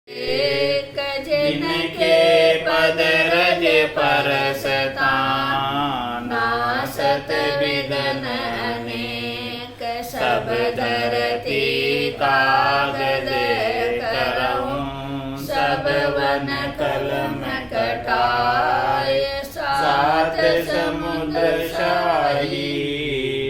एक जिनके पद रज परसता नासत विदन अनेक सब धरती कागज करऊं सब वन कलम कटाय सात समुद्र शाही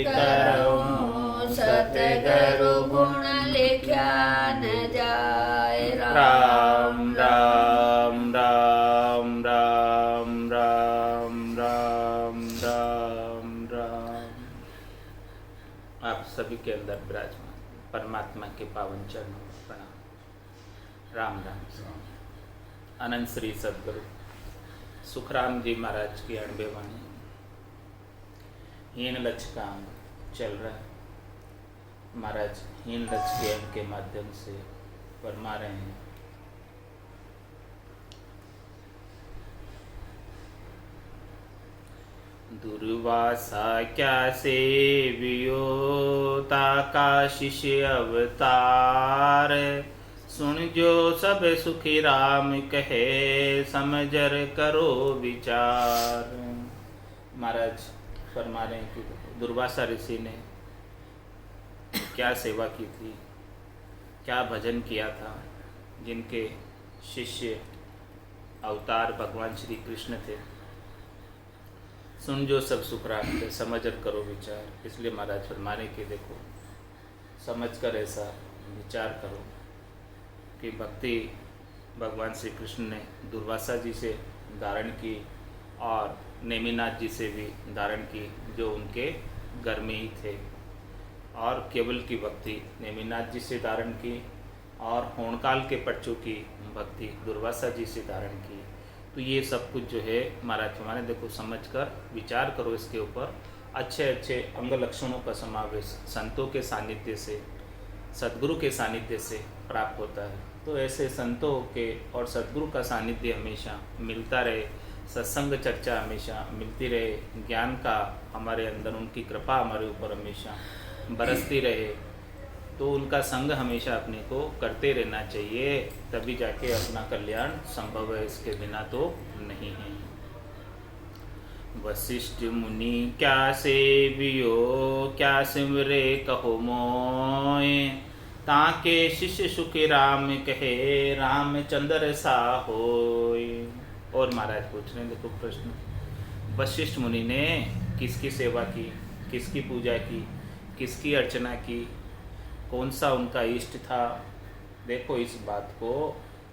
करऊं सतगुरु गुण लिख्या न जाय। राम राम राम राम राम राम राम राम। आप सभी के अंदर विराजमान परमात्मा के पावन चरणों में प्रणाम। राम राम। अनंत श्री सद्गुरु सुखराम जी महाराज की 98 वाणी हीन लक्ष्य का अंग चल रहा है। महाराज हीन लक्ष्य के अंग के माध्यम से फरमा रहे हैं, दुर्वासा क्या सेवियो ताका शिष्य अवतार, सुन जो सब सुखी राम कहे समझर करो विचार। महाराज फरमा रहे हैं कि दुर्वासा ऋषि ने क्या सेवा की थी, क्या भजन किया था, जिनके शिष्य अवतार भगवान श्री कृष्ण थे। सुन जो सब सुख राम थे समझकर करो विचार। इसलिए महाराज फरमाने के देखो समझ कर ऐसा विचार करो कि भक्ति भगवान श्री कृष्ण ने दुर्वासा जी से धारण की और नेमिनाथ जी से भी धारण की, जो उनके घर में ही थे। और केवल की भक्ति नेमिनाथ जी से धारण की और होणकाल के पट्टू की भक्ति दुर्वासा जी से धारण की। तो ये सब कुछ जो है महाराज हमारे देखो समझकर विचार करो इसके ऊपर। अच्छे अच्छे अंग लक्षणों का समावेश संतों के सानिध्य से, सद्गुरु के सानिध्य से प्राप्त होता है। तो ऐसे संतों के और सद्गुरु का सानिध्य हमेशा मिलता रहे, सत्संग चर्चा हमेशा मिलती रहे, ज्ञान का हमारे अंदर उनकी कृपा हमारे ऊपर हमेशा बरसती रहे, तो उनका संग हमेशा अपने को करते रहना चाहिए, तभी जाके अपना कल्याण संभव है। इसके बिना तो नहीं है। वशिष्ठ मुनि क्या सेवियो क्या सिमरे कहो मोय, ताके शिष्य सुखी राम कहे रामचंद्र सा होय। और महाराज पूछ रहे हैं, देखो प्रश्न, वशिष्ठ मुनि ने किसकी सेवा की, किसकी पूजा की, किसकी अर्चना की, कौन सा उनका इष्ट था। देखो इस बात को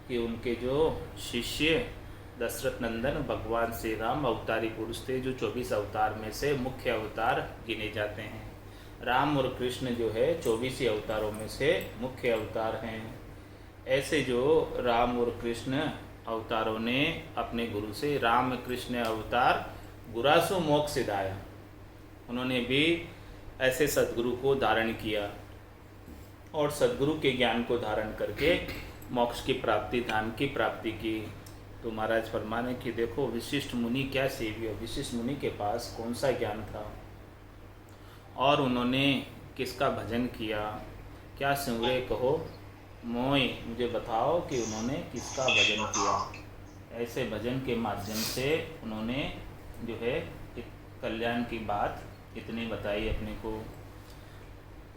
कि उनके जो शिष्य दशरथ नंदन भगवान श्री राम अवतारी पुरुष थे, जो 24 अवतार में से मुख्य अवतार गिने जाते हैं। राम और कृष्ण जो है 24 अवतारों में से मुख्य अवतार हैं। ऐसे जो राम और कृष्ण अवतारों ने अपने गुरु से राम कृष्ण अवतार गुरासु मोक्ष सिधाया, उन्होंने भी ऐसे सद्गुरु को धारण किया और सद्गुरु के ज्ञान को धारण करके मोक्ष की प्राप्ति, धाम की प्राप्ति की। तो महाराज फरमाने कि देखो विशिष्ट मुनि क्या सेव्य, विशिष्ट मुनि के पास कौन सा ज्ञान था और उन्होंने किसका भजन किया। क्या सिमरे कहो मोय, मुझे बताओ कि उन्होंने किसका भजन किया। ऐसे भजन के माध्यम से उन्होंने जो है कल्याण की बात इतनी बताई अपने को।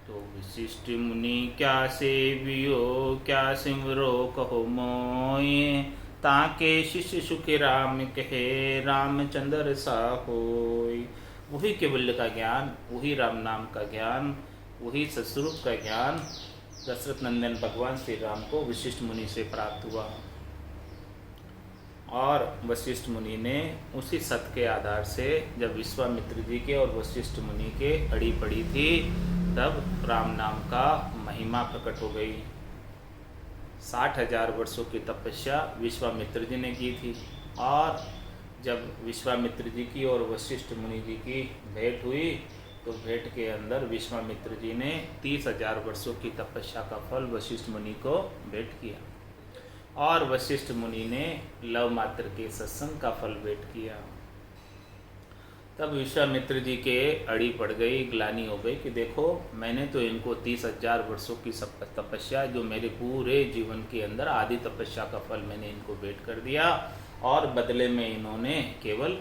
तो विशिष्ट मुनि क्या सेवियो क्या सिमरो कहो मोय, ताके शिष्य सुखी राम कहे रामचंद्र सा होय। वही केवल्य का ज्ञान, वही राम नाम का ज्ञान, वही सत्स्वरूप का ज्ञान दशरथ नंदन भगवान श्री राम को वशिष्ठ मुनि से प्राप्त हुआ। और वशिष्ठ मुनि ने उसी सत्य के आधार से जब विश्वामित्र जी के और वशिष्ठ मुनि के अड़ी पड़ी थी, तब राम नाम का महिमा प्रकट हो गई। 60,000 वर्षों की तपस्या विश्वामित्र जी ने की थी। और जब विश्वामित्र जी की और वशिष्ठ मुनि जी की भेंट हुई, तो भेंट के अंदर विश्वामित्र जी ने 30,000 वर्षों की तपस्या का फल वशिष्ठ मुनि को भेंट किया और वशिष्ठ मुनि ने लव मात्र के सत्संग का फल भेंट किया। तब विश्वामित्र जी के अड़ी पड़ गई, ग्लानि हो गई कि देखो मैंने तो इनको 30,000 वर्षों की तपस्या, जो मेरे पूरे जीवन के अंदर आदि तपस्या का फल मैंने इनको भेंट कर दिया, और बदले में इन्होंने केवल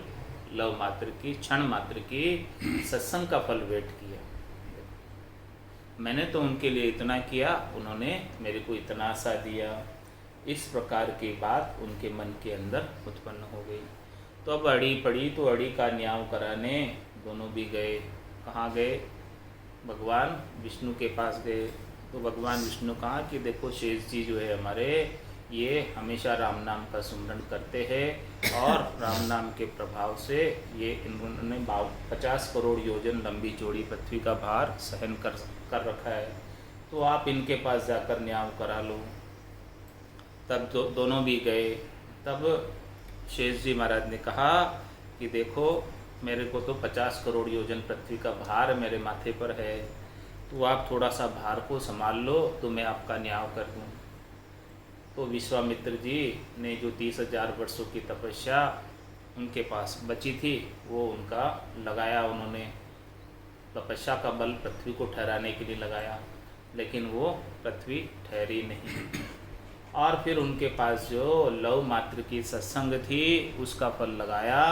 लव मात्र की, क्षण मात्र की सत्संग का फल भेंट किया। मैंने तो उनके लिए इतना किया, उन्होंने मेरे को इतना सा दिया। इस प्रकार की बात उनके मन के अंदर उत्पन्न हो गई। तो अब अड़ी पड़ी तो अड़ी का न्याय कराने दोनों भी गए। कहाँ गए? भगवान विष्णु के पास गए। तो भगवान विष्णु कहा कि देखो शेष जी जो है हमारे, ये हमेशा राम नाम का सुमरण करते हैं, और राम नाम के प्रभाव से ये इन्होंने 50 करोड़ योजन लंबी चौड़ी पृथ्वी का भार सहन कर रखा है, तो आप इनके पास जाकर न्याय करा लो। तब दोनों भी गए। तब शेष जी महाराज ने कहा कि देखो मेरे को तो 50 करोड़ योजन पृथ्वी का भार मेरे माथे पर है, तो आप थोड़ा सा भार को संभाल लो तो मैं आपका न्याय कर दूँ। तो विश्वामित्र जी ने जो 30,000 वर्षों की तपस्या उनके पास बची थी वो उनका लगाया, उन्होंने तपस्या का बल पृथ्वी को ठहराने के लिए लगाया, लेकिन वो पृथ्वी ठहरी नहीं। और फिर उनके पास जो लव मात्र की सत्संग थी उसका फल लगाया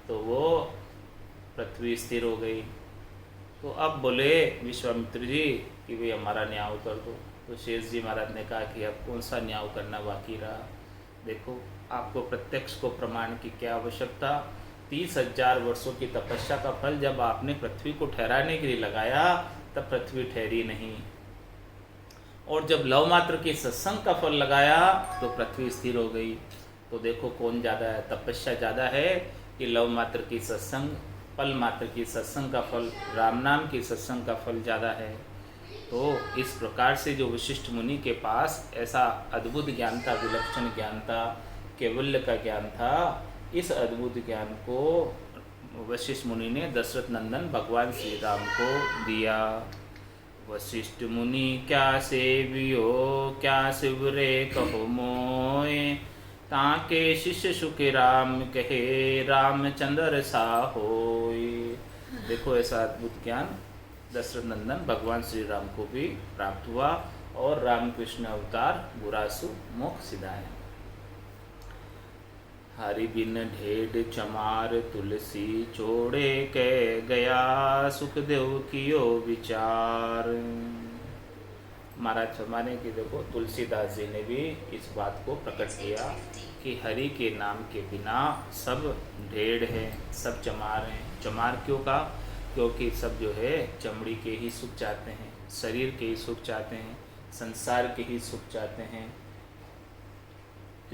तो वो पृथ्वी स्थिर हो गई। तो अब बोले विश्वामित्र जी कि वे हमारा न्याय कर दो। तो शेष जी महाराज ने कहा कि अब कौन सा न्याय करना बाकी रहा। देखो आपको प्रत्यक्ष को प्रमाण की क्या आवश्यकता। 30,000 वर्षों की तपस्या का फल जब आपने पृथ्वी को ठहराने के लिए लगाया तब पृथ्वी ठहरी नहीं, और जब लव मात्र की सत्संग का फल लगाया तो पृथ्वी स्थिर हो गई। तो देखो कौन ज़्यादा है, तपस्या ज़्यादा है कि लव मात्र की सत्संग, पल मात्र की सत्संग का फल, राम नाम की सत्संग का फल ज़्यादा है। तो इस प्रकार से जो वशिष्ठ मुनि के पास ऐसा अद्भुत ज्ञान था, विलक्षण ज्ञान था, कैवल्य का ज्ञान था, इस अद्भुत ज्ञान को वशिष्ठ मुनि ने दशरथ नंदन भगवान श्री राम को दिया। वशिष्ठ मुनि क्या सेवियो क्या शिवरे कहो मोय, ताके शिष्य सुखी राम कहे रामचंद्र सा होय। देखो ऐसा अद्भुत ज्ञान दशरथ नंदन भगवान श्री राम को भी प्राप्त हुआ, और रामकृष्ण अवतार बुरासु मोक्ष सिधाया। हरि बिन ढेड चमार तुलसी छोड़े के गया, सुखदेव कियो विचार। महाराज फरमाने की देखो तुलसीदास जी ने भी इस बात को प्रकट किया कि हरि के नाम के बिना सब ढेड़ है, सब चमार हैं। चमार क्यों कहा? क्योंकि सब जो है चमड़ी के ही सुख चाहते हैं, शरीर के ही सुख चाहते हैं, संसार के ही सुख चाहते हैं।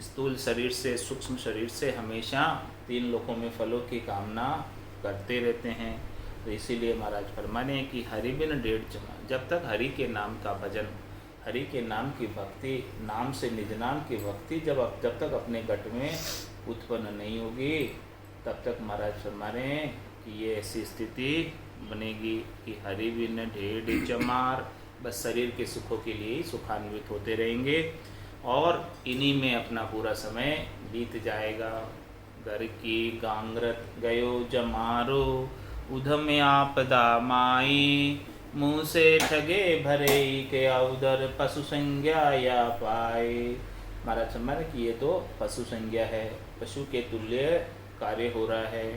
स्थूल शरीर से, सूक्ष्म शरीर से हमेशा 3 लोकों में फलों की कामना करते रहते हैं। तो इसीलिए महाराज फरमाने कि हरि बिन ढेड़ चमा, जब तक हरि के नाम का भजन, हरि के नाम की भक्ति, नाम से निज नाम की भक्ति जब तक अपने घट में उत्पन्न नहीं होगी, तब तक महाराज फरमाने कि ये ऐसी स्थिति बनेगी कि हरि बिन ढेड़ चमार, बस शरीर के सुखों के लिए ही सुखान्वित होते रहेंगे, और इन्हीं में अपना पूरा समय बीत जाएगा। घर की गांगरत गयो जमारो, उधम आपदा माई, मुँह से ठगे भरे के उधर पशु संज्ञा या पाए। महाराज समझ कि ये तो पशु संज्ञा है, पशु के तुल्य कार्य हो रहा है।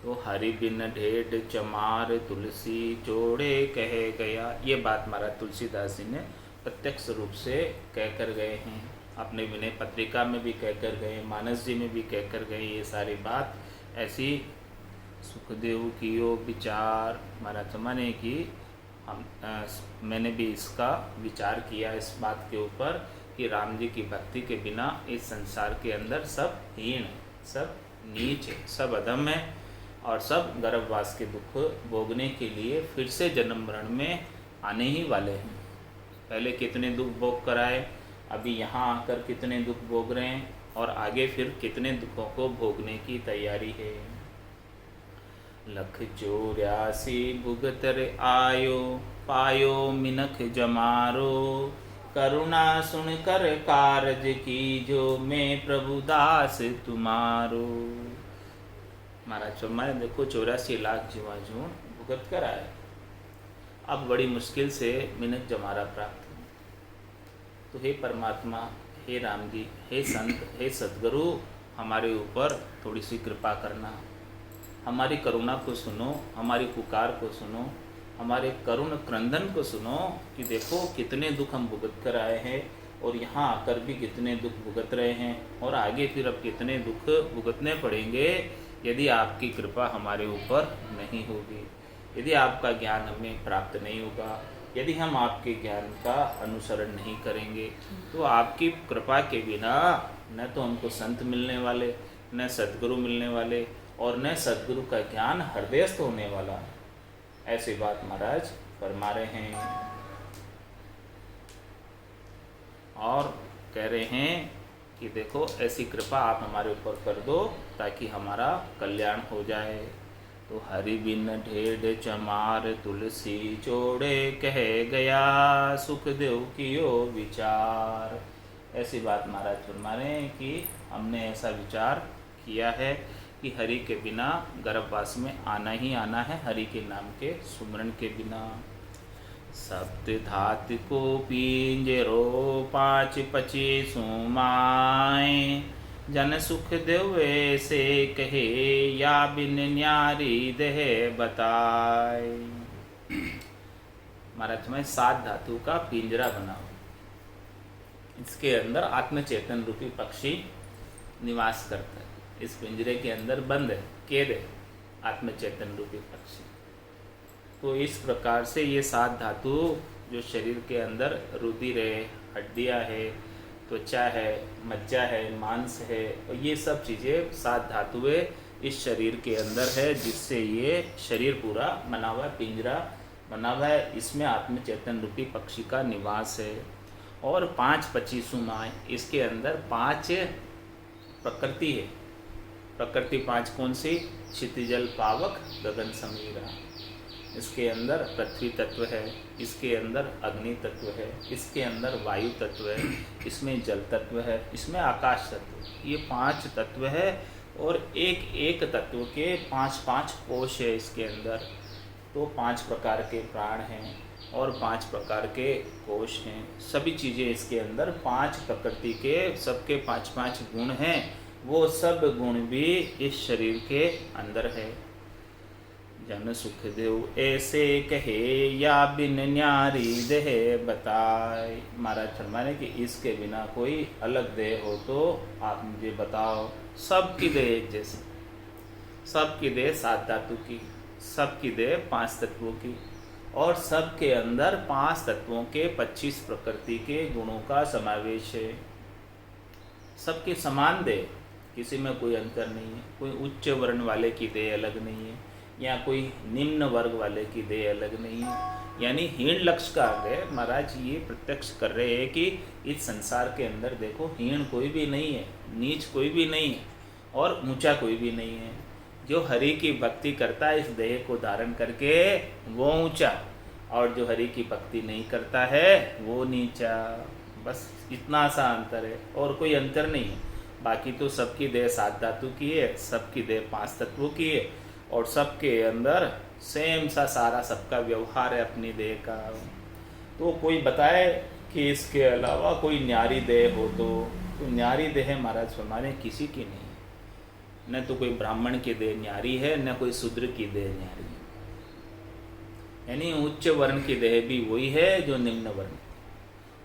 तो हरि बिन ढेड़ चमार तुलसी जोड़े कहे गया, ये बात महाराज तुलसीदास जी ने प्रत्यक्ष रूप से कहकर गए हैं। अपने विनय पत्रिका में भी कहकर गए, मानस जी में भी कहकर गए। ये सारी बात ऐसी सुखदेव कियो विचार। महाराज माने कि मैंने भी इसका विचार किया इस बात के ऊपर कि राम जी की भक्ति के बिना इस संसार के अंदर सब हीन, सब नीच, सब अधम है, और सब गर्भवास के दुख भोगने के लिए फिर से जन्म मरण में आने ही वाले हैं। पहले कितने दुख भोग कराए, अभी यहाँ आकर कितने दुख भोग रहे हैं, और आगे फिर कितने दुखों को भोगने की तैयारी है। 184 भुगतर आयो, पायो मिनख जमारो, करुणा सुन कर कारज की जो मैं प्रभु दास तुम्हारो। महाराज फरमाए देखो 84 लाख जीवा जो भुगत कर आए, अब बड़ी मुश्किल से मिनट जमारा प्राप्त हुआ। तो हे परमात्मा, हे राम जी, हे संत, हे सद्गुरु, हमारे ऊपर थोड़ी सी कृपा करना, हमारी करुणा को सुनो, हमारी पुकार को सुनो, हमारे करुण क्रंदन को सुनो कि देखो कितने दुख हम भुगत कर आए हैं और यहाँ आकर भी कितने दुख भुगत रहे हैं और आगे फिर अब कितने दुख भुगतने पड़ेंगे यदि आपकी कृपा हमारे ऊपर नहीं होगी, यदि आपका ज्ञान हमें प्राप्त नहीं होगा, यदि हम आपके ज्ञान का अनुसरण नहीं करेंगे। तो आपकी कृपा के बिना न तो हमको संत मिलने वाले, न सद्गुरु मिलने वाले और न सद्गुरु का ज्ञान हृदयस्थ होने वाला। ऐसी बात महाराज फरमा रहे हैं और कह रहे हैं कि देखो ऐसी कृपा आप हमारे ऊपर कर दो ताकि हमारा कल्याण हो जाए। तो हरि बिन ढेढ़ चमार तुलसी जोड़े कह गया, सुख देव कियो विचार। ऐसी बात महाराज फरमा रहे हैं कि हमने ऐसा विचार किया है कि हरि के बिना गर्भवास में आना ही आना है, हरि के नाम के सुमरण के बिना। सप्त धातु को पिंजरो 5 पची सुमाए, जन सुख देवे से कहे या बिन न्यारी देह बताए। महाराज में 7 धातु का पिंजरा बनाओ, इसके अंदर आत्मचेतन रूपी पक्षी निवास करता है। इस पिंजरे के अंदर बंद है, कैद है आत्मचेतन रूपी पक्षी। तो इस प्रकार से ये 7 धातु जो शरीर के अंदर रुधिर है, हड्डियाँ है, त्वचा है, मज्जा है, मांस है, और ये सब चीज़ें 7 धातुएं इस शरीर के अंदर है, जिससे ये शरीर पूरा बना हुआ है, पिंजरा बना हुआ है। इसमें आत्मचेतन रूपी पक्षी का निवास है। और 5 पचीसुमाएँ, इसके अंदर 5 प्रकृति है। प्रकृति 5 कौन सी? क्षितिजल पावक गगन समीरा। इसके अंदर पृथ्वी तत्व है, इसके अंदर अग्नि तत्व है, इसके अंदर वायु तत्व है, इसमें जल तत्व है, इसमें आकाश तत्व। ये 5 तत्व है और एक एक तत्व के 5-5 कोश है इसके अंदर। तो 5 प्रकार के प्राण हैं और 5 प्रकार के कोश हैं। सभी चीज़ें इसके अंदर 5 प्रकृति के सबके 5-5 गुण हैं। वो सब गुण भी इस शरीर के अंदर है। जन सुख देव ऐसे कहे या बिन न्यारी देह बताए। महाराज फरमाने कि इसके बिना कोई अलग देह हो तो आप मुझे बताओ। सबकी देह एक जैसी, सबकी देह 7 धातु की, सबकी देह 5 तत्वों की, और सबके अंदर 5 तत्वों के 25 प्रकृति के गुणों का समावेश है। सबके समान देह, किसी में कोई अंतर नहीं है। कोई उच्च वर्ण वाले की देह अलग नहीं है या कोई निम्न वर्ग वाले की देह अलग नहीं है। यानी हीन लक्ष्य का है। महाराज ये प्रत्यक्ष कर रहे हैं कि इस संसार के अंदर देखो हीन कोई भी नहीं है, नीच कोई भी नहीं है और ऊंचा कोई भी नहीं है। जो हरि की भक्ति करता है इस देह को धारण करके वो ऊंचा, और जो हरि की भक्ति नहीं करता है वो नीचा। बस इतना सा अंतर है और कोई अंतर नहीं है। बाकी तो सबकी देह 7 धातु की है, सबकी देह 5 तत्वों की है और सबके अंदर सेम सा सारा सबका व्यवहार है अपनी देह का। तो कोई बताए कि इसके अलावा कोई न्यारी देह हो तो न्यारी देह महाराज फरमाने किसी की नहीं है। न तो कोई ब्राह्मण की देह न्यारी है, न कोई शूद्र की देह न्यारी है। यानी उच्च वर्ण की देह भी वही है जो निम्न वर्ण।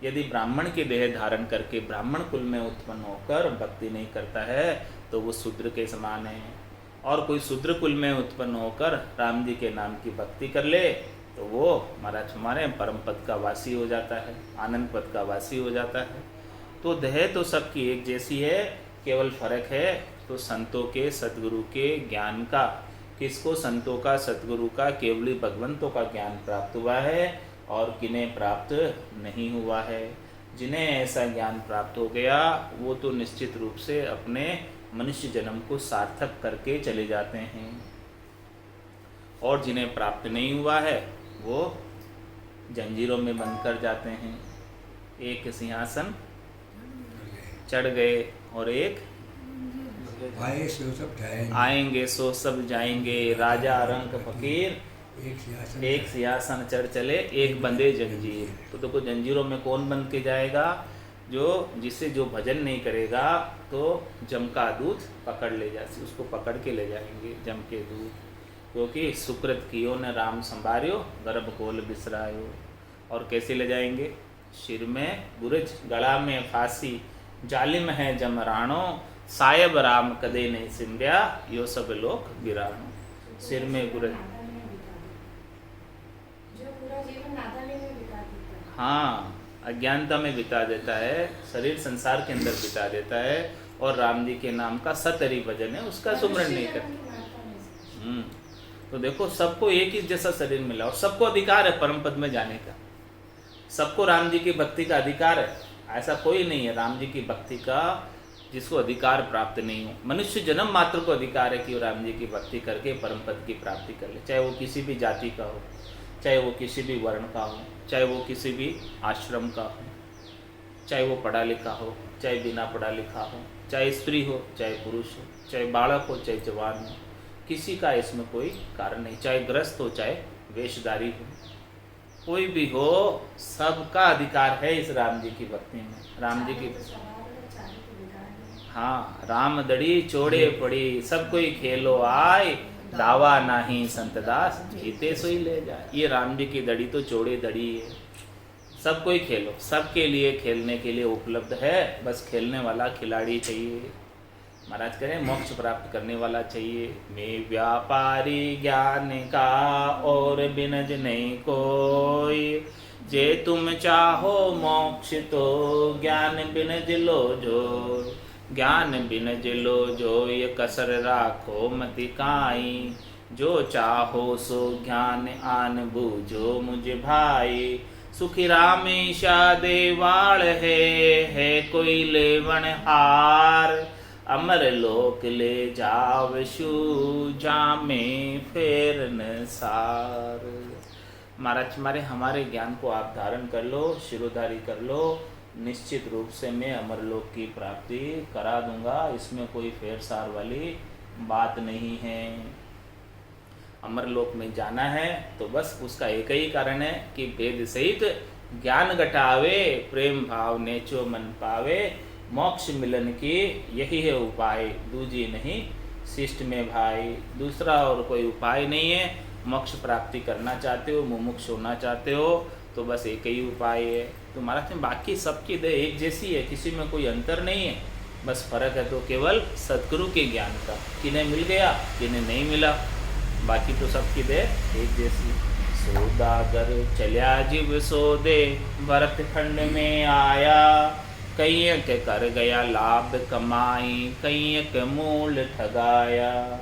यदि ब्राह्मण की देह धारण करके ब्राह्मण कुल में उत्पन्न होकर भक्ति नहीं करता है तो वो शूद्र के समान है। और कोई शूद्र कुल में उत्पन्न होकर राम जी के नाम की भक्ति कर ले तो वो महाराज हमारे परम पद का वासी हो जाता है, आनंद पद का वासी हो जाता है। तो देह तो सबकी एक जैसी है, केवल फर्क है तो संतों के सद्गुरु के ज्ञान का। किसको? संतों का सद्गुरु का केवली भगवंतों का ज्ञान प्राप्त हुआ है और किन्हें प्राप्त नहीं हुआ है। जिन्हें ऐसा ज्ञान प्राप्त हो गया वो तो निश्चित रूप से अपने मनुष्य जन्म को सार्थक करके चले जाते हैं, और जिन्हें प्राप्त नहीं हुआ है वो जंजीरों में बंद कर जाते हैं। एक सिंहासन चढ़ गए और एक आए सो सब जाएंगे, आएंगे सो सब जाएंगे। राजा रंक फकीर एक सिंहासन चढ़ चले, एक बंदे जंजीर। तो देखो जंजीरों में कौन बंध के जाएगा? जो जिससे जो भजन नहीं करेगा तो जम का दूत पकड़ ले जाए, उसको पकड़ के ले जाएंगे जम के दूत। क्योंकि सुकृत कियो न राम संभार्यो, गर्भ कोल बिसरायो। और कैसे ले जाएंगे? सिर में गुरज, गला में फांसी, जालिम है जमराणो, सायब राम कदे नहीं सिंध्या, यो सब लोग गिराणो। सिर में गुरज, जो पूरा जीवन नादानी में बिता देता है। हाँ, अज्ञानता में बिता देता है, शरीर संसार के अंदर बिता देता है, और राम जी के नाम का सतरी भजन है, उसका सुमरण नहीं करता। तो देखो सबको एक ही जैसा शरीर मिला, और सबको अधिकार है परम पद में जाने का। सबको राम जी की भक्ति का अधिकार है, ऐसा कोई नहीं है राम जी की भक्ति का जिसको अधिकार प्राप्त नहीं हो। मनुष्य जन्म मात्र को अधिकार है कि वो राम जी की भक्ति करके परम पद की प्राप्ति कर ले, चाहे वो किसी भी जाति का हो, चाहे वो किसी भी वर्ण का हो, चाहे वो किसी भी आश्रम का हो, चाहे वो पढ़ा लिखा हो, चाहे बिना पढ़ा लिखा हो, चाहे स्त्री हो, चाहे पुरुष हो, चाहे बालक हो, चाहे जवान हो, किसी का इसमें कोई कारण नहीं। चाहे ग्रस्त हो, चाहे वेशधारी हो, कोई भी हो, सबका अधिकार है इस राम जी की भक्ति में। राम जी की, हाँ, राम दड़ी चोड़े पड़ी, सब कोई खेलो आए, दावा नाही संतदास, जीते सोई ले जाए। ये राम जी की दड़ी तो चोड़े दड़ी है, सब कोई खेलो, सबके लिए खेलने के लिए उपलब्ध है, बस खेलने वाला खिलाड़ी चाहिए। महाराज कह रहे हैं मोक्ष प्राप्त करने वाला चाहिए। मैं व्यापारी ज्ञान का और बिनज नहीं कोई, जे तुम चाहो मोक्ष तो ज्ञान बिनज लो जो, ज्ञान बिनज लो जो, ये कसर राखो मति काई, जो चाहो सो ज्ञान आन बूझो मुझ भाई। सुखी रामेशा देवाल है कोई लेवन हार, अमर लोक ले जाव शू, जामे फेर न सार। महाराज मारे हमारे ज्ञान को आप धारण कर लो, शिरोधारी कर लो, निश्चित रूप से मैं अमरलोक की प्राप्ति करा दूंगा, इसमें कोई फेर सार वाली बात नहीं है। अमरलोक में जाना है तो बस उसका एक ही कारण है कि वेद सहित ज्ञान घटावे, प्रेम भाव नेचो मन पावे, मोक्ष मिलन की यही है उपाय, दूजी नहीं शिष्ट में भाई। दूसरा और कोई उपाय नहीं है। मोक्ष प्राप्ति करना चाहते हो, मुमुक्ष होना चाहते हो, तो बस एक ही उपाय है। तो महाराज में बाकी सबकी देह एक जैसी है, किसी में कोई अंतर नहीं है, बस फर्क है तो केवल सदगुरु के ज्ञान का, किन्हें मिल गया किन्हें नहीं मिला, बाकी तो सबकी देह एक जैसी। सौदागर चल्या जीव सौदे, भरत खंड में आया, कई के कर गया लाभ कमाई, कई के मूल ठगाया।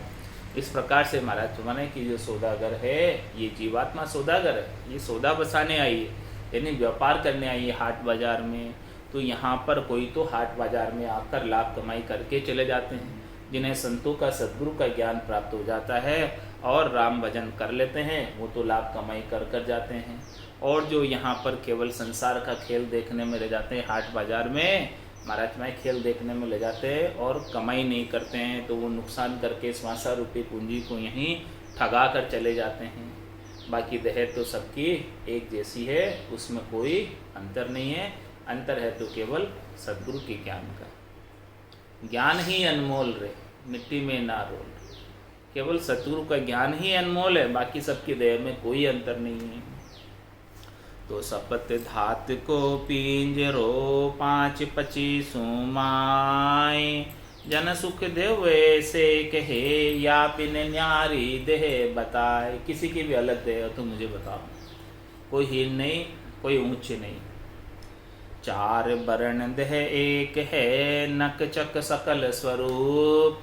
इस प्रकार से महाराज माने कि जो सौदागर है ये जीवात्मा सौदागर है, ये सौदा बसाने आई है, यानी व्यापार करने आई है हाट बाजार में। तो यहाँ पर कोई तो हाट बाजार में आकर लाभ कमाई करके चले जाते हैं, जिन्हें संतों का सद्गुरु का ज्ञान प्राप्त हो जाता है और राम भजन कर लेते हैं, वो तो लाभ कमाई कर कर जाते हैं। और जो यहाँ पर केवल संसार का खेल देखने में रह जाते हैं हाट बाजार में, महाराज में खेल देखने में ले जाते हैं और कमाई नहीं करते हैं, तो वो नुकसान करके स्वासा रूपी पूंजी को यहीं ठगा कर चले जाते हैं। बाकी देह तो सबकी एक जैसी है, उसमें कोई अंतर नहीं है। अंतर है तो केवल सद्गुरु के ज्ञान का। ज्ञान ही अनमोल रे, मिट्टी में ना रोल। केवल सद्गुरु का ज्ञान ही अनमोल है, बाकी सबकी देह में कोई अंतर नहीं है। तो सपत धात को पिंजरो 5 25 माय, जन सुख देव से कहे या पिन न्यारी देह बताए। किसी की भी अलग देह तो मुझे बताओ, कोई हीन नहीं कोई ऊंच नहीं। 4 वर्ण देह एक है, नक चक सकल स्वरूप,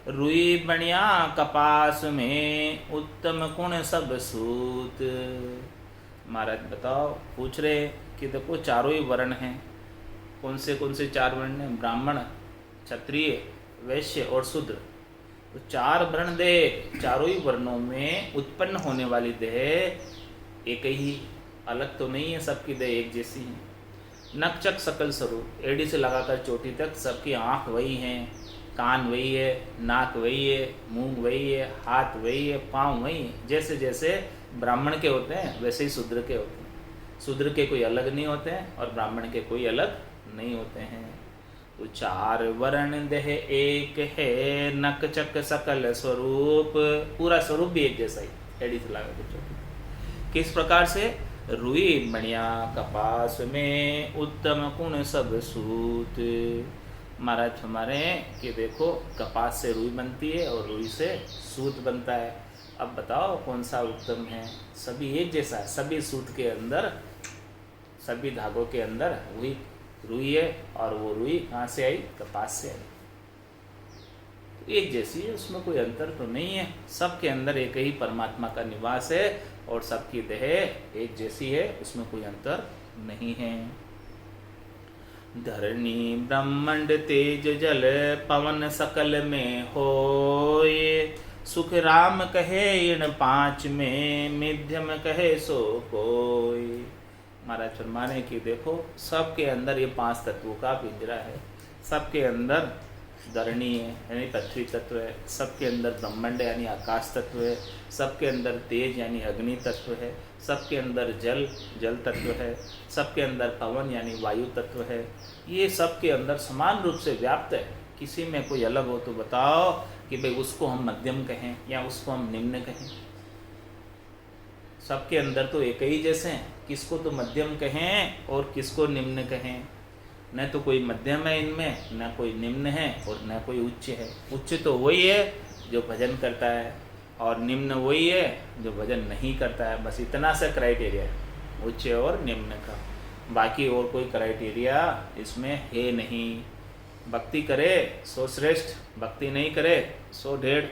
रुई बनिया कपास में, उत्तम गुण सब सूत। महाराज बताओ, पूछ रहे कि देखो चारों ही वर्ण हैं। कौन से 4 वर्ण हैं? ब्राह्मण, क्षत्रिय, वैश्य और शूद्र। तो 4 वर्ण देह, चारों ही वर्णों में उत्पन्न होने वाली देह एक ही, अलग तो नहीं है, सबकी देह एक जैसी है। नकचक सकल स्वरूप, एड़ी से लगाकर चोटी तक सबकी आँख वही हैं, कान वही है, नाक वही है, मुंह वही है, हाथ वही है, पाँव वही है। जैसे जैसे ब्राह्मण के होते हैं वैसे ही शूद्र के होते हैं। शूद्र के कोई अलग नहीं होते हैं और ब्राह्मण के कोई अलग नहीं होते हैं। तो चार वर्ण देह एक है, नक चक सकल स्वरूप, पूरा स्वरूप भी एक जैसा ही। एडी से लगा कुछ किस प्रकार से? रुई बढ़िया कपास में, उत्तम गुण सब सूत। महाराज हमारे कि देखो कपास से रुई बनती है और रुई से सूत बनता है। अब बताओ कौन सा उत्तम है? सभी एक जैसा है। सभी सूत के अंदर, सभी धागों के अंदर वही रुई है और वो रुई कहाँ से आई? कपास से आई। तो एक जैसी है, उसमें कोई अंतर तो नहीं है। सबके अंदर एक ही परमात्मा का निवास है और सबकी देह एक जैसी है, उसमें कोई अंतर नहीं है। धरणी ब्रह्मांड तेज जल पवन सकल में होय, सुख राम कहे इन पांच में, मिध्यम कहे सो कोय। महाराज फरमाने की देखो सबके अंदर ये पांच तत्वों का पिंजरा है। सबके अंदर धरणी है यानी पृथ्वी तत्व है, सबके अंदर ब्रह्मांड यानी आकाश तत्व है, सबके अंदर तेज यानी अग्नि तत्व है, सबके अंदर जल जल तत्व है, सबके अंदर पवन यानी वायु तत्व है। ये सबके अंदर समान रूप से व्याप्त है। किसी में कोई अलग हो तो बताओ कि भाई उसको हम मध्यम कहें या उसको हम निम्न कहें। सबके अंदर तो एक ही जैसे हैं, किसको तो मध्यम कहें और किसको निम्न कहें। न तो कोई मध्यम है इनमें, न कोई निम्न है और न कोई उच्च है। उच्च तो वही है जो भजन करता है और निम्न वही है जो भजन नहीं करता है। बस इतना सा क्राइटेरिया है उच्च और निम्न का। बाकी और कोई क्राइटेरिया इसमें है नहीं। भक्ति करे सो श्रेष्ठ, भक्ति नहीं करे सो ढेढ़।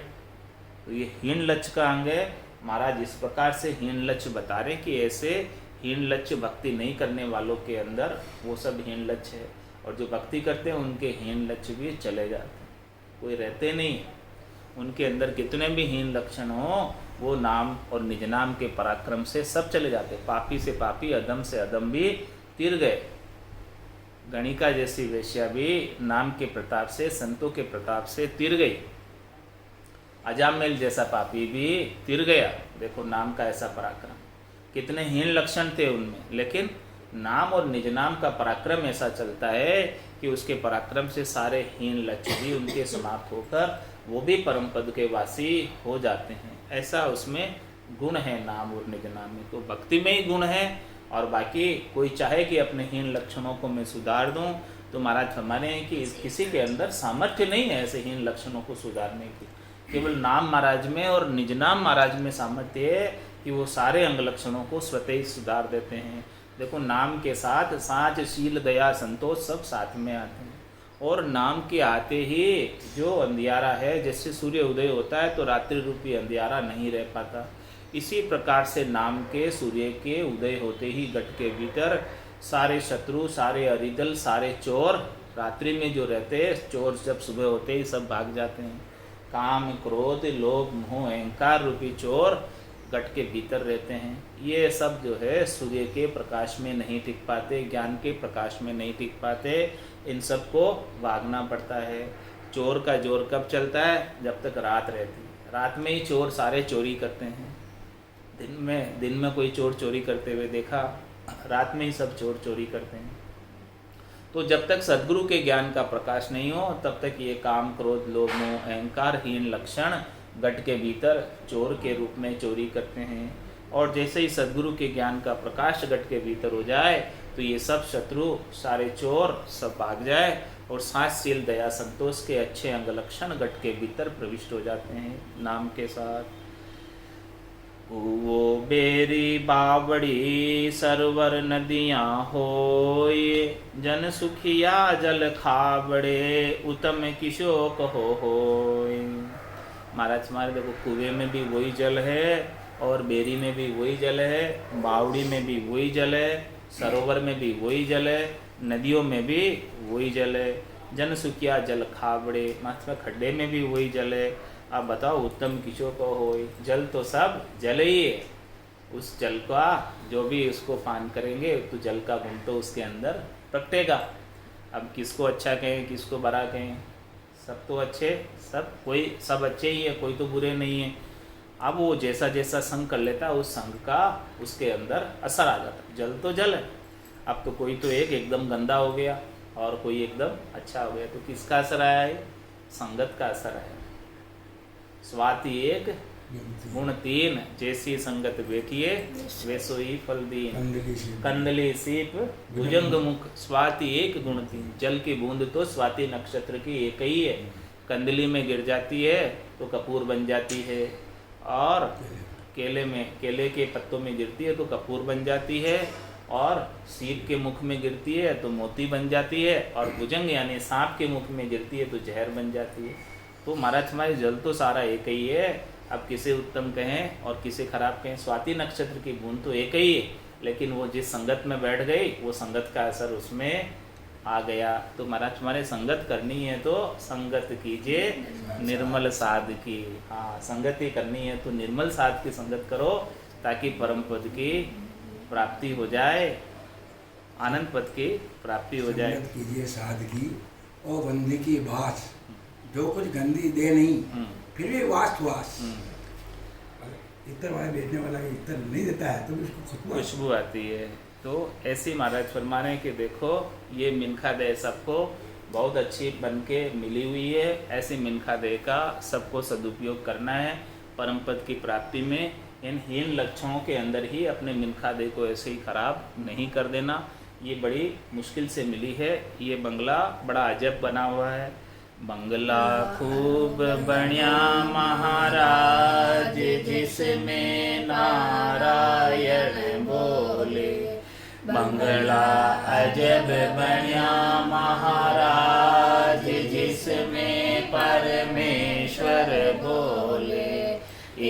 तो ये हीन लक्ष्य का अंग है। महाराज इस प्रकार से हीन लक्ष्य बता रहे कि ऐसे हीन लक्ष्य भक्ति नहीं करने वालों के अंदर वो सब हीन लक्ष्य है, और जो भक्ति करते हैं उनके हीन लक्ष्य भी चले जाते हैं, कोई रहते नहीं। उनके अंदर कितने भी हीन लक्षण हो वो नाम और निज नाम के पराक्रम से सब चले जाते। पापी से पापी, अधम से अधम भी तिर गए। गणिका जैसी वेश्या भी नाम के प्रताप से, संतों के प्रताप से तिर गई। अजामिल जैसा पापी भी तिर गया। देखो नाम का ऐसा पराक्रम, कितने हीन लक्षण थे उनमें, लेकिन नाम और निज नाम का पराक्रम ऐसा चलता है कि उसके पराक्रम से सारे हीन लक्ष्य भी उनके समाप्त होकर वो भी परम पद के वासी हो जाते हैं। ऐसा उसमें गुण है नाम और निज नाम में। तो भक्ति में ही गुण है। और बाकी कोई चाहे कि अपने हीन लक्षणों को मैं सुधार दूं, तो महाराज फरमाने हैं कि किसी के अंदर सामर्थ्य नहीं है ऐसे हीन लक्षणों को सुधारने की। केवल नाम महाराज में और निज नाम महाराज में सामर्थ्य है कि वो सारे अंग लक्षणों को स्वतः ही सुधार देते हैं। देखो नाम के साथ साच, शील, दया, संतोष सब साथ में आते हैं। और नाम के आते ही जो अंधियारा है, जैसे सूर्य उदय होता है तो रात्रि रूपी अंधियारा नहीं रह पाता, इसी प्रकार से नाम के सूर्य के उदय होते ही घट के भीतर सारे शत्रु, सारे अरिदल, सारे चोर रात्रि में जो रहते हैं, चोर जब सुबह होते ही सब भाग जाते हैं। काम, क्रोध, लोभ, मोह, अहंकार रूपी चोर घट के भीतर रहते हैं। ये सब जो है सूर्य के प्रकाश में नहीं टिक पाते, ज्ञान के प्रकाश में नहीं टिक पाते। इन सब को भागना पड़ता है। चोर का जोर कब चलता है? जब तक रात रहती है। रात में ही चोर सारे चोरी करते हैं। दिन में कोई चोर चोरी करते हुए देखा? रात में ही सब चोर चोरी करते हैं। तो जब तक सद्गुरु के ज्ञान का प्रकाश नहीं हो तब तक ये काम, क्रोध, लोभ, मोह, अहंकार, हीन लक्षण घट के भीतर चोर के रूप में चोरी करते हैं। और जैसे ही सद्गुरु के ज्ञान का प्रकाश घट के भीतर हो जाए तो ये सब शत्रु, सारे चोर सब भाग जाए और साच, शील, दया, संतोष के अच्छे अंग लक्षण घट के भीतर प्रविष्ट हो जाते हैं नाम के साथ। वो बेरी बावड़ी सरवर नदियाँ होय, जन सुखिया जल खावड़े, उत्तम किशोक होय। महाराज हमारे देखो कुएं में भी वही जल है और बेरी में भी वही जल है, बावड़ी में भी वही जल है, सरोवर में भी वही जल है, नदियों में भी वही जल है। जन सुखिया जल खावड़े, मतलब खड्डे में भी वही जल है। आप बताओ उत्तम किशो को होय, जल तो सब जल ही है। उस जल का जो भी उसको पान करेंगे तो जल का गुण तो उसके अंदर प्रकटेगा। अब किसको अच्छा कहें, किसको बुरा कहें, सब तो अच्छे, सब अच्छे ही है, कोई तो बुरे नहीं है। अब वो जैसा जैसा संग कर लेता है, उस संग का उसके अंदर असर आ जाता है। जल तो जल है, अब तो कोई तो एक एकदम गंदा हो गया और कोई एकदम अच्छा हो गया, तो किसका असर आया है? संगत का असर आया। स्वाति एक गुण तीन, जैसी संगत बैठिए वैसो ही फल दीन। कंदली सीप भुजंग मुख, स्वाति एक गुण तीन। जल की बूंद तो स्वाति नक्षत्र की एक ही है, कंदली में गिर जाती है तो कपूर बन जाती है, और केले के पत्तों में गिरती है तो कपूर बन जाती है, और सीप के मुख में गिरती है तो मोती बन जाती है, और भुजंग यानी सांप के मुख में गिरती है तो जहर बन जाती है। तो महाराज हमारे जल तो सारा एक ही है। अब किसे उत्तम कहें और किसे खराब कहें? स्वाति नक्षत्र की बूंद तो एक ही है, लेकिन वो जिस संगत में बैठ गई वो संगत का असर उसमें आ गया। तो महाराज हमारे संगत करनी है तो संगत कीजिए निर्मल साध की। हाँ, संगत ही करनी है तो निर्मल साध की संगत करो, ताकि परम पद की प्राप्ति हो जाए, आनंद पद की प्राप्ति हो जाए। संगत कीजिए साध की और बंदी की बात, जो कुछ गंदी दे नहीं फिर भी वास इतर वाला बेचने वाला इतर नहीं देता है तो उसको खुशबू आती है। तो ऐसी महाराज फरमाने कि देखो ये मिनखा दे सबको बहुत अच्छी बन के मिली हुई है, ऐसी मिनखा दे का सबको सदुपयोग करना है परम पद की प्राप्ति में। इन हीन लक्षणों के अंदर ही अपने मिनखा दे को ऐसे ही खराब नहीं कर देना। ये बड़ी मुश्किल से मिली है, ये बंगला बड़ा अजब बना हुआ है। बंगला खूब बढ़िया महाराज, जिसमें नारायण बोले। बंगला अजब बढ़िया महाराज, जिसमें परमेश्वर बोले।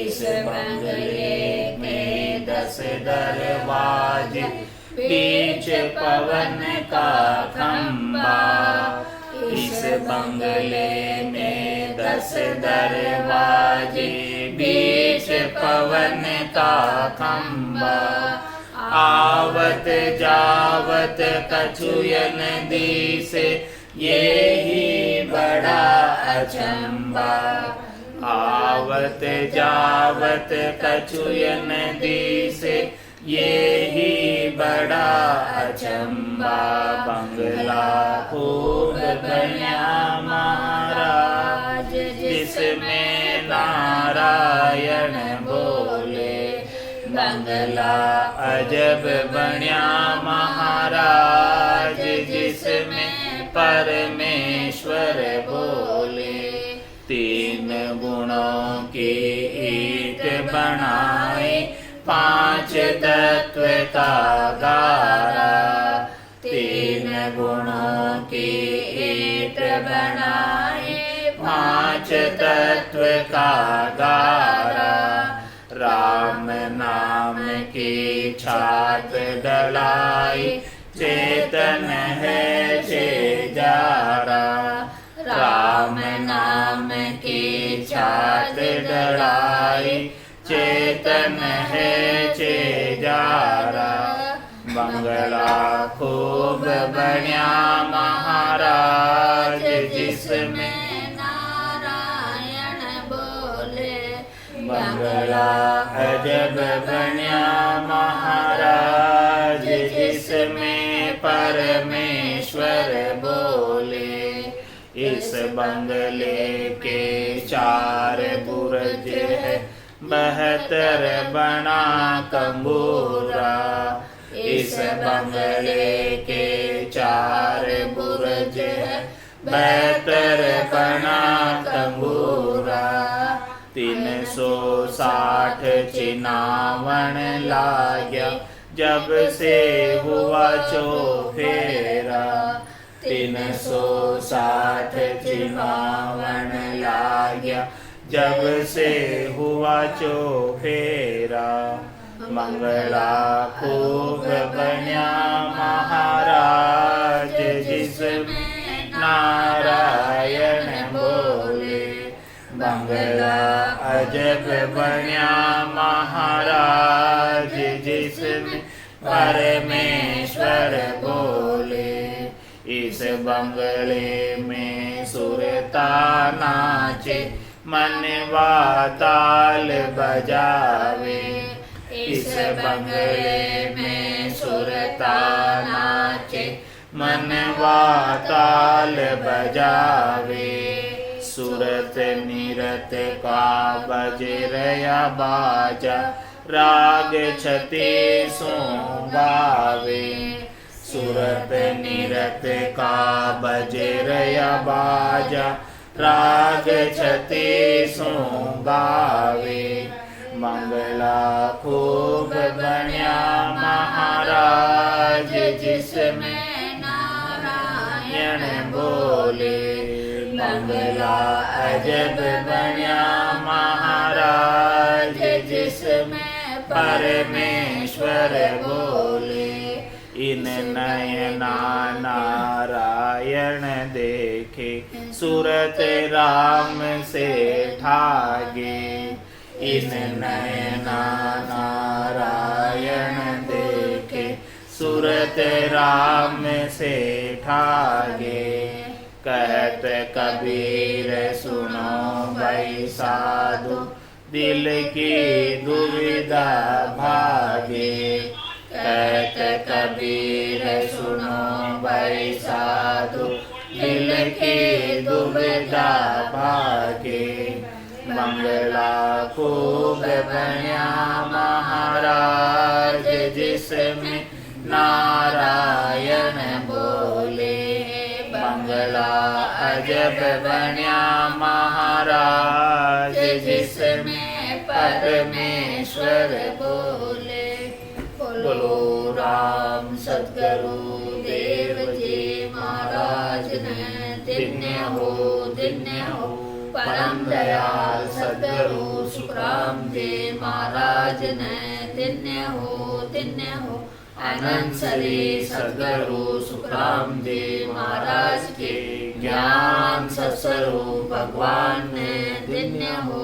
इस बंगले में 10 दरवाजे, बीच पवन का खंबा। इस बंगले में 10 दरवाजे, बीच पवन का खंबा। आवत जावत कछुयन दिसे, यही बड़ा अचंबा। आवत जावत कछुयन दिसे, यही बड़ा अचंबा। बंगला खूब बढ़िया महाराज, जिसमें नारायण बोले। बंगला अजब बढ़िया महाराज, जिसमें परमेश्वर बोले। 3 गुणों की ईट बनाए, 5 तत्व का गारा। 3 गुणों की ईट बनाए, 5 तत्व का गारा। राम नाम की छात डलाई, चेतन है छेजारा। राम नाम की छात डलाई, चेतन है छेजारा। बंगला खूब बढ़िया महाराज, जिसमें नारायण बोले। बंगला अजब बढ़िया महाराज, जिसमें परमेश्वर बोले। इस बंगले के 4 बुर्ज है, 72 बना तंबूरा। इस बंगले के 4 बुर्ज है, 72 बना तंबूरा। 360 चिनावन लाग्या, जब से हुआ चौफेरा। 360 चिनावन लाग्या, जब से हुआ चौफेरा। बंगला खूब बढ़िया महाराज, जिसमें नारायण बोले। बंगला अजब बढ़िया महाराज, जिसमें परमेश्वर बोले। इस बंगले में सूर्य सुरता नाचे मनवा ताल बजावे। इस बंगले में सुरता नाचे मनवा ताल बजावे। सुरत निरत का बजे रया बाजा राग छते सो गावे। सुरत निरत का बजे रया बाजा राग छते सो गावे। मंगला खूब बनिया महाराज जिसमें नारायण बोले। मंगला अजब बनिया महाराज जिसमें परमेश्वर बोले। इन नयना नारायण देखे सूरत राम से ठागे। इन नयना नारायण देखे सूरत राम से ठागे। कहत कबीर सुनो भाई साधु दिल की दुविधा भागे। कहत कबीर सुनो भाई साधु दिल की दुविधा भागे। मंगला खूब बनिया महाराज जिसमें नारायण बोले। मंगला अजब बनिया महाराज जिसमें परमेश्वर बोले। बोलो राम सद्गुरु देव जी महाराज ने धन्य हो परम दयाल सद्गुरु सुखराम जी महाराज ने धन्य हो। अनंत श्री सद्गुरु सुखराम जी महाराज के ज्ञान सत्स्वरूप भगवान ने धन्य हो।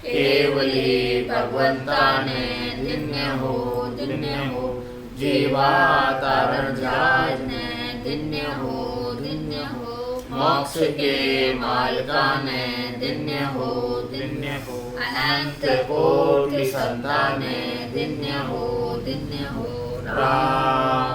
केवली भगवंता ने धन्य हो। जीवातारण जहाज ने धन्य हो। मोक्ष के मालिका ने धन्य हो। अनंत कोटि संतान ने धन्य हो। राम